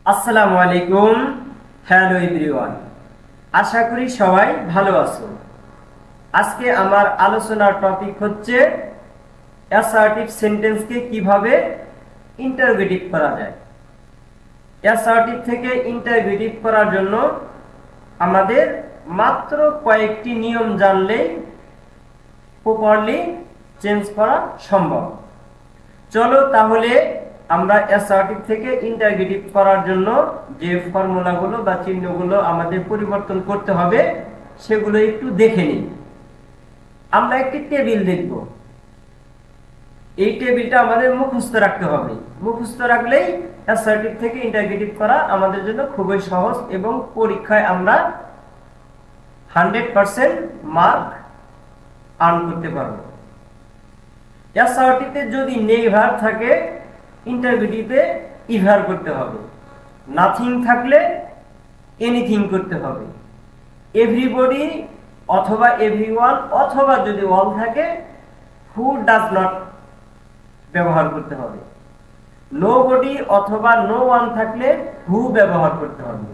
আসসালামু আলাইকুম। Hello everyone, আশা করি সবাই ভালো আছো। আজকে আমার আলোচনার টপিক হচ্ছে অ্যাসার্টিভ সেন্টেন্সকে কিভাবে ইন্টারোগেটিভ করা যায়। অ্যাসার্টিভ থেকে ইন্টারোগেটিভ করার জন্য আমাদের মাত্র কয়েকটি নিয়ম জানলেই প্রপারলি চেঞ্জ করা সম্ভব। চলো তাহলে আমরা অ্যাসার্টিভ থেকে ইন্টারোগেটিভ করার জন্য যে ফর্মুলাগুলো বা চিহ্নগুলো আমাদের পরিবর্তন করতে হবে সেগুলো একটু দেখে নিই। আমরা একটি টেবিল দেখব। এই টেবিলটা আমাদের মুখস্থ রাখতে হবে। মুখস্থ রাখলেই অ্যাসার্টিভ থেকে ইন্টারোগেটিভ করা আমাদের জন্য খুবই সহজ এবং পরীক্ষায় আমরা 100% মার্ক আর্ন করতে পারবো। অ্যাসার্টিভে যদি নেভার থাকে, ইন্টারোগেটিভে ইভার করতে হবে। নাথিং থাকলে এনিথিং করতে হবে। এভরিবডি অথবা এভরিওয়ান অথবা যদি অল থাকে হু ডাজ নট ব্যবহার করতে হবে। নোবডি অথবা নো ওয়ান থাকলে হু ব্যবহার করতে হবে।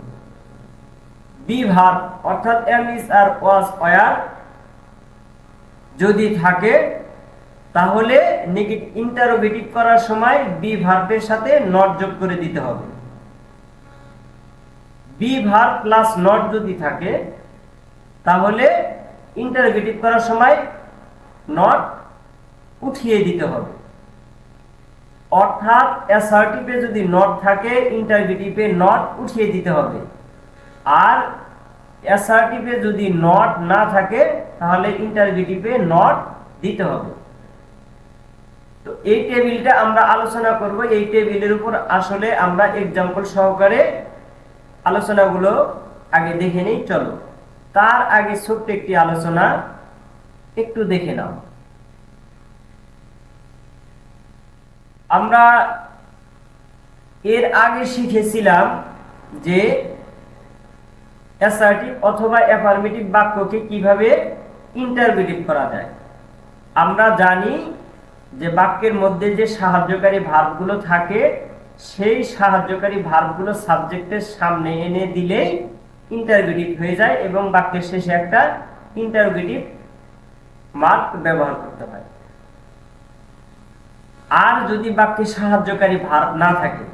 বি ভার্ব অর্থাৎ am is are was were যদি থাকে তাহলে ইন্টারোগেটিভ করার সময় বি ভার্বের সাথে নট যোগ করে দিতে হবে। বি ভার্ব প্লাস নট যদি থাকে তাহলে ইন্টারোগেটিভ করার সময় নট উঠিয়ে দিতে হবে। অর্থাৎ অ্যাসার্টিভে যদি নট থাকে ইন্টারোগেটিভে নট উঠিয়ে দিতে হবে। আর অ্যাসার্টিভে যদি নট না থাকে তাহলে ইন্টারোগেটিভে নট দিতে হবে। তো এই টেবিলটা আমরা আলোচনা করব। এই টেবিলের উপর আসলে আমরা এক্সাম্পল সহকারে আলোচনাগুলো আগে দেখে নিই। চলো তার আগে ছোট্ট একটি আলোচনা একটু দেখে নাও। আমরা এর আগে শিখেছিলাম যে অ্যাসার্টিভ অথবা অ্যাফার্মেটিভ বাক্যকে কিভাবে ইন্টারোগেটিভ করা যায়। আমরা জানি যে বাক্যের মধ্যে যে সাহায্যকারী ভার্বগুলো থাকে সেই সাহায্যকারী ভার্বগুলো সাবজেক্টের সামনে এনে দিলেই ইন্টারোগেটিভ হয়ে যায় এবং বাক্যের শেষে একটা ইন্টারোগেটিভ মার্ক ব্যবহার করতে হয়। আর যদি বাক্যে সাহায্যকারী ভার্ব না থাকে,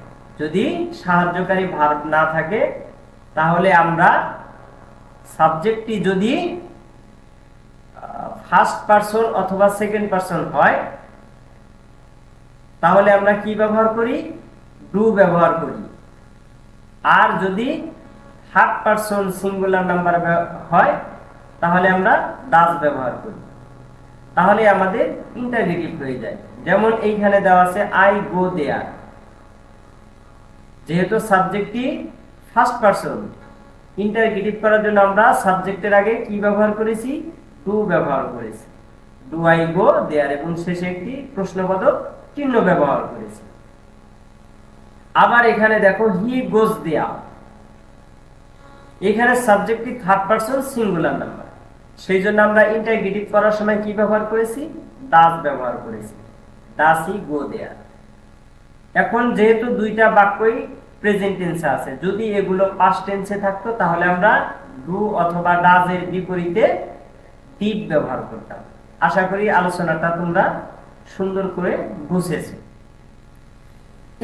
যদি সাহায্যকারী ভার্ব না থাকে তাহলে আমরা সাবজেক্টটি যদি ফার্স্ট পারসন অথবা সেকেন্ড পারসন হয় তাহলে আমরা কি ব্যবহার করি? ডু ব্যবহার করি। আর যদি থার্ড পারসন সিঙ্গুলার নাম্বার হয় তাহলে আমরা ডাজ ব্যবহার করি। তাহলে আমাদের ইন্টারোগেটিভ হয়ে যায়। যেমন এইখানে দেওয়া আছে আই গো দেয়ার। যেহেতু সাবজেক্টটি ফার্স্ট পারসন, ইন্টারোগেটিভ করার জন্য আমরা সাবজেক্টের আগে কি ব্যবহার করেছি? ডু ব্যবহার করেছি। ডু আই গো দেয়ার এবং শেষে একটি প্রশ্নবোধক চিহ্ন ব্যবহার করেছি। আবার এখানে দেখো হি গোজ দেয়ার। এখানে সাবজেক্টটি থার্ড পারসন সিঙ্গুলার নাম্বার, সেই জন্য আমরা ইন্টারোগেটিভ করার সময় কি ব্যবহার করেছি? ডাজ ব্যবহার করেছি। ডাজ হি গো দেয়ার। এখন যেহেতু দুইটা বাক্যই প্রেজেন্ট টেন্সে আছে, যদি এগুলো পাস্ট টেন্সে থাকতো তাহলে আমরা ডু অথবা ডাজ এর বিপরীতে ডিড ব্যবহার করতাম। আশা করি আলোচনাটা তোমরা সুন্দর করে বুঝেছো।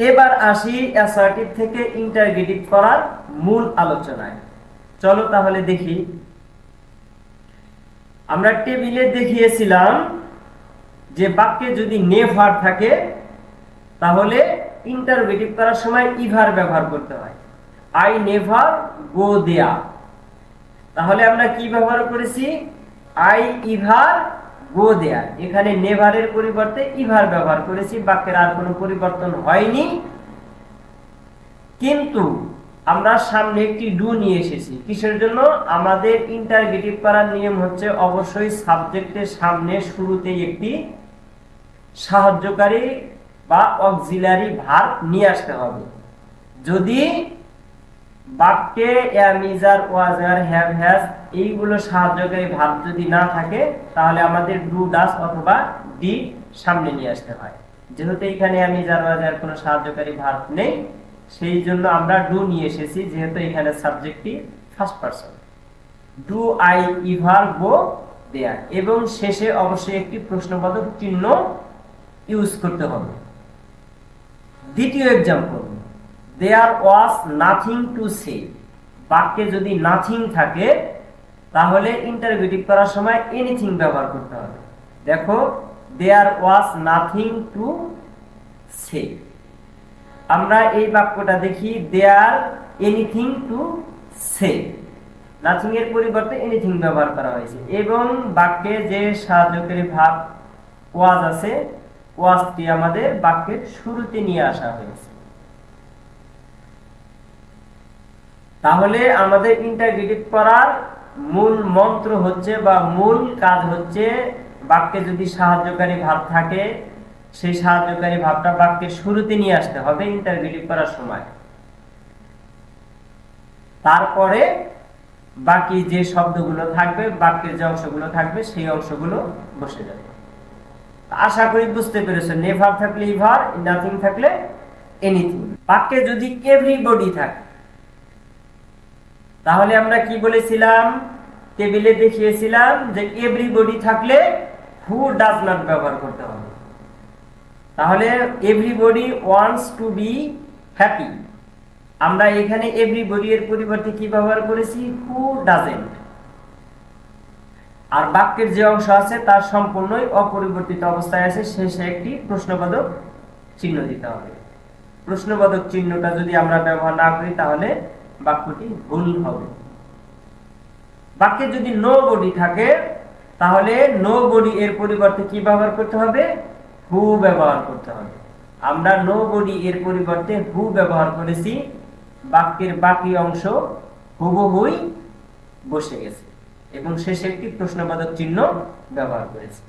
এবার আসি অ্যাসার্টিভ থেকে ইন্টারোগেটিভ করার মূল আলোচনায়। চলো তাহলে দেখি। আমরা টেবিলে দেখিয়েছিলাম যে বাক্যে যদি নেভার থাকে তাহলে ইন্টারোগেটিভ করার সময় ইভার ব্যবহার করতে হয়। আই নেভার গো দেয়ার। তাহলে আমরা কি ব্যবহার করেছি? আই ইভার গো দেয়ার। এখানে নেভারের পরিবর্তে ইভার ব্যবহার করেছি। বাক্যের আর কোনো পরিবর্তন হয়নি, কিন্তু আমরা সামনে একটি ডু নিয়ে এসেছি। কিসের জন্য? আমাদের ইন্টারোগেটিভ করার নিয়ম হচ্ছে অবশ্যই সাবজেক্টের সামনে শুরুতেই একটি সাহায্যকারী বা অক্সিলারি ভার্ব নিয়ে আসতে হবে। যদি বাক্যে এম ইজ আর ওয়াজ আর হ্যাভ হ্যাজ এইগুলো সাহায্যকারী ভার্ব যদি না থাকে তাহলে আমাদের ডু ডাজ অথবা ডি সামনে নিয়ে আসতে হয়। যেহেতু এখানে এম ইজ আর ওয়াজ আর কোনো সাহায্যকারী ভার্ব নেই সেই জন্য আমরা ডু নিয়ে এসেছি, যেহেতু এখানে সাবজেক্টটি ফার্স্ট পারসন। ডু আই ইভার গো দেয়ার, এবং শেষে অবশ্যই একটি প্রশ্নবোধক চিহ্ন ইউজ করতে হবে। দ্বিতীয় example, there was nothing to say. বাক্যে যদি নাথিং থাকে তাহলে ইন্টারোগেটিভ করার সময় এনিথিং ব্যবহার করতে হবে। দেখো, দেয়ার ওয়াজ নাথিং টু সে। আমরা এই বাক্যটা দেখি, there anything to say, nothing এর পরিবর্তে এনিথিং ব্যবহার করা হয়েছে, এবং বাক্যে যে সাহায্যকারী ভাব ওয়াজ আছে, ওয়াজটি আমাদের বাক্যের শুরুতে নিয়ে আসা হয়েছে। তাহলে আমাদের ইন্টারোগেটিভ করার মূল মন্ত্র হচ্ছে বা মূল কাজ হচ্ছে, বাক্যে যদি সাহায্যকারী ভাব থাকে সেই সাহায্যকারী ভাবটা বাক্যের শুরুতে নিয়ে আসতে হবে ইন্টারোগেটিভ করার সময়। তারপরে বাকি যে শব্দগুলো থাকবে, বাক্যের যে অংশগুলো থাকবে, সেই অংশগুলো বসে যাবে। আশা করি বুঝতে পেরেছো। নেভার থাকলে ইভার, নাথিং থাকলে এনিথিং। বাক্যে যদি এভরিবডি থাকে তাহলে আমরা কি বলেছিলাম, টেবিলে দেখিয়েছিলাম যে এভরিবডি থাকলে হু ডাজ নট ব্যবহার করতে হবে। তাহলে everybody wants to be happy, আমরা এখানে এভরিবডি এর পরিবর্তে কি ব্যবহার করেছি, হু ডাজেন্ট। আর বাক্যের যে অংশ আছে তার সম্পূর্ণই অপরিবর্তিত অবস্থায় আছে, শেষে একটি প্রশ্নবোধক চিহ্ন দিতে হবে। প্রশ্নবোধক চিহ্নটা যদি আমরা ব্যবহার না করি তাহলে বাক্যটি ভুল হবে। বাক্যে যদি নো বডি থাকে তাহলে নো বডি এর পরিবর্তে কি ব্যবহার করতে হবে, হু ব্যবহার করতে হবে। আমরা নো বডি এর পরিবর্তে হু ব্যবহার করেছি, বাক্যের বাকি অংশ হুবহুই বসে গেছে, এবং শেষে একটি প্রশ্নবোধক চিহ্ন ব্যবহার করেছি।